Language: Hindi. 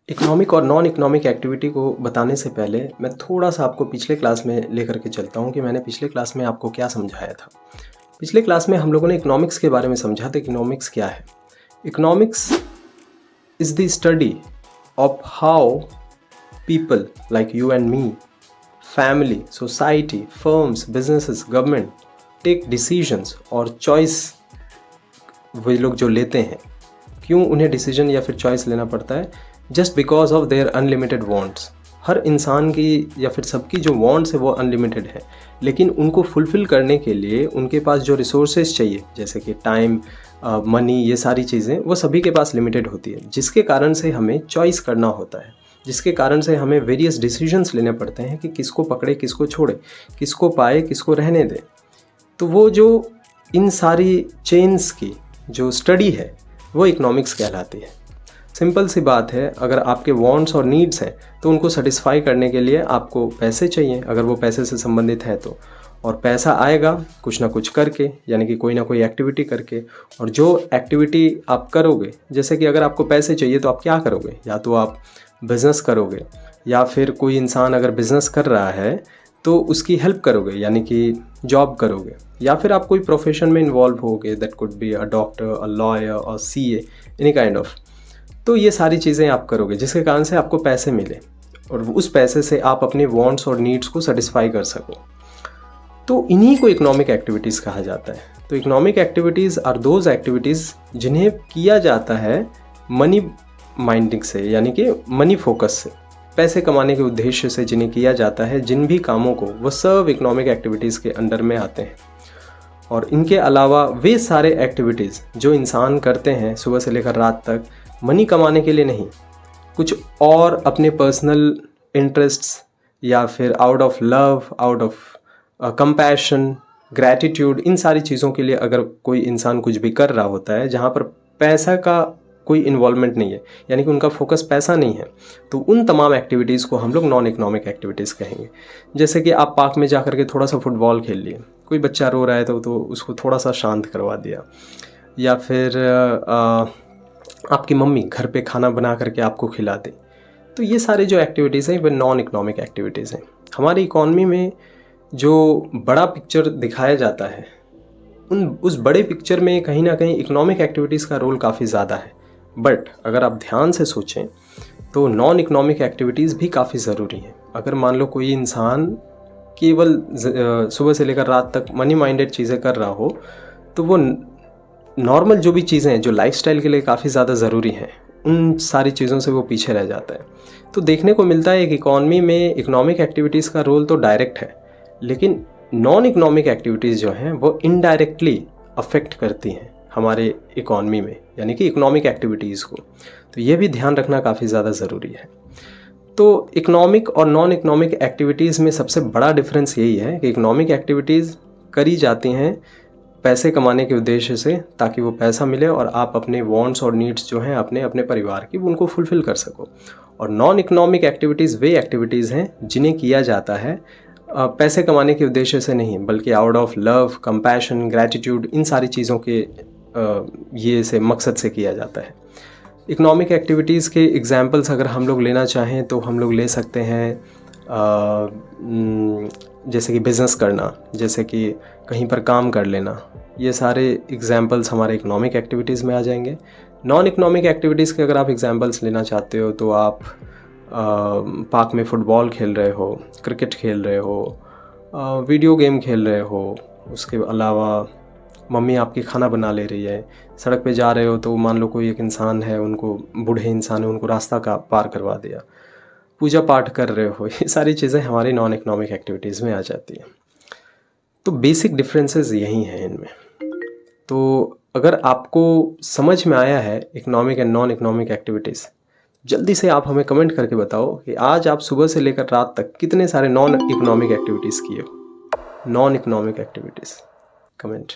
इकोनॉमिक और नॉन इकोनॉमिक एक्टिविटी को बताने से पहले मैं थोड़ा-सा आपको पिछले क्लास में लेकर के चलता हूँ कि मैंने पिछले क्लास में आपको क्या समझाया था। पिछले क्लास में हम लोगों ने इकोनॉमिक्स के बारे में समझा था। इकोनॉमिक्स क्या है? Economics is the study of how people like you and me, family, society, firms, businesses, government take decisions और चॉइस वे लोग जो लेते हैं, क्यों उन्हें डिसीजन या फिर चॉइस लेना पड़ता है? Just because of their unlimited wants. हर इंसान की या फिर सबकी जो वांट्स है वो अनलिमिटेड है, लेकिन उनको फुलफ़िल करने के लिए उनके पास जो रिसोर्सेज चाहिए जैसे कि टाइम, मनी, ये सारी चीज़ें वो सभी के पास लिमिटेड होती है, जिसके कारण से हमें चॉइस करना होता है, जिसके कारण से हमें वेरियस डिसीजंस लेने पड़ते हैं कि किसको पकड़े, किसको छोड़े, किसको पाए, किसको रहने दें। तो वो जो इन सारी चेन्स की जो स्टडी है वो इकोनॉमिक्स कहलाती है। सिंपल सी बात है, अगर आपके वांट्स और नीड्स हैं तो उनको सेटिस्फाई करने के लिए आपको पैसे चाहिए, अगर वो पैसे से संबंधित है तो। और पैसा आएगा कुछ ना कुछ करके, यानी कि कोई ना कोई एक्टिविटी करके। और जो एक्टिविटी आप करोगे, जैसे कि अगर आपको पैसे चाहिए तो आप क्या करोगे? या तो आप बिज़नेस करोगे, या फिर कोई इंसान अगर बिज़नेस कर रहा है तो उसकी हेल्प करोगे, यानी कि जॉब करोगे, या फिर आप कोई प्रोफेशन में इन्वॉल्व होगे, that could be a doctor, a lawyer और सीए, एनी काइंड ऑफ। तो ये सारी चीज़ें आप करोगे जिसके कारण से आपको पैसे मिले और उस पैसे से आप अपने वांट्स और नीड्स को सेटिस्फाई कर सको। तो इन्हीं को इकोनॉमिक एक्टिविटीज़ कहा जाता है। तो economic activities are those activities जिन्हें किया जाता है मनी माइंडिंग से, यानी कि मनी फोकस से, पैसे कमाने के उद्देश्य से जिन्हें किया जाता है। जिन भी कामों को, वो सब इकोनॉमिक एक्टिविटीज़ के अंडर में आते हैं। और इनके अलावा वे सारे एक्टिविटीज़ जो इंसान करते हैं सुबह से लेकर रात तक, मनी कमाने के लिए नहीं, कुछ और अपने पर्सनल इंटरेस्ट्स या फिर out of love, out of compassion, gratitude, इन सारी चीज़ों के लिए अगर कोई इंसान कुछ भी कर रहा होता है जहाँ पर पैसा का कोई इन्वॉल्वमेंट नहीं है, यानी कि उनका फोकस पैसा नहीं है, तो उन तमाम एक्टिविटीज़ को हम लोग नॉन इकोनॉमिक एक्टिविटीज़ कहेंगे। जैसे कि आप पार्क में जाकर के थोड़ा सा फुटबॉल खेल लिए, कोई बच्चा रो रहा है तो उसको थोड़ा सा शांत करवा दिया, या फिर आपकी मम्मी घर पे खाना बना करके आपको खिला दे। तो ये सारे जो एक्टिविटीज़ हैं वे नॉन इकोनॉमिक एक्टिविटीज़ हैं। हमारी इकॉनमी में जो बड़ा पिक्चर दिखाया जाता है, उस बड़े पिक्चर में कहीं ना कहीं इकोनॉमिक एक्टिविटीज़ का रोल काफ़ी ज़्यादा है। बट अगर आप ध्यान से सोचें तो नॉन इकोनॉमिक एक्टिविटीज़ भी काफ़ी ज़रूरी हैं। अगर मान लो कोई इंसान केवल सुबह से लेकर रात तक मनी माइंडेड चीज़ें कर रहा हो, तो वो नॉर्मल जो भी चीज़ें हैं जो लाइफस्टाइल के लिए काफ़ी ज़्यादा ज़रूरी हैं, उन सारी चीज़ों से वो पीछे रह जाता है। तो देखने को मिलता है कि इकॉनमी में इकोनॉमिक एक्टिविटीज़ का रोल तो डायरेक्ट है, लेकिन नॉन इकोनॉमिक एक्टिविटीज़ जो हैं वो इनडायरेक्टली अफेक्ट करती हैं हमारे इकॉनमी में, यानी कि इकोनॉमिक एक्टिविटीज़ को। तो ये भी ध्यान रखना काफ़ी ज़्यादा ज़रूरी है। तो इकोनॉमिक और नॉन इकोनॉमिक एक्टिविटीज़ में सबसे बड़ा डिफरेंस यही है कि इकोनॉमिक एक्टिविटीज़ करी जाती हैं पैसे कमाने के उद्देश्य से, ताकि वो पैसा मिले और आप अपने वांट्स और नीड्स जो हैं अपने अपने परिवार की, उनको फुलफ़िल कर सको। और नॉन इकोनॉमिक एक्टिविटीज़ वे एक्टिविटीज़ हैं जिन्हें किया जाता है पैसे कमाने के उद्देश्य से नहीं, बल्कि out of love, compassion, gratitude, इन सारी चीज़ों के ये से मकसद से किया जाता है। इकोनॉमिक एक्टिविटीज़ के एग्जांपल्स अगर हम लोग लेना चाहें तो हम लोग ले सकते हैं जैसे कि बिज़नेस करना, जैसे कि कहीं पर काम कर लेना, ये सारे एग्जांपल्स हमारे इकोनॉमिक एक्टिविटीज़ में आ जाएंगे। नॉन इकोनॉमिक एक्टिविटीज़ के अगर आप एग्जांपल्स लेना चाहते हो तो आप पार्क में फ़ुटबॉल खेल रहे हो, क्रिकेट खेल रहे हो, वीडियो गेम खेल रहे हो, उसके अलावा मम्मी आपकी खाना बना ले रही है, सड़क पे जा रहे हो तो मान लो कोई एक इंसान है, उनको बूढ़े इंसान है, उनको रास्ता का पार करवा दिया, पूजा पाठ कर रहे हो, ये सारी चीज़ें हमारी नॉन इकोनॉमिक एक्टिविटीज़ में आ जाती हैं। तो बेसिक डिफरेंसेस यही हैं इनमें। तो अगर आपको समझ में आया है economic and non economic activities, जल्दी से आप हमें कमेंट करके बताओ कि आज आप सुबह से लेकर रात तक कितने सारे नॉन इकोनॉमिक एक्टिविटीज़ किए हो। Non economic activities comment.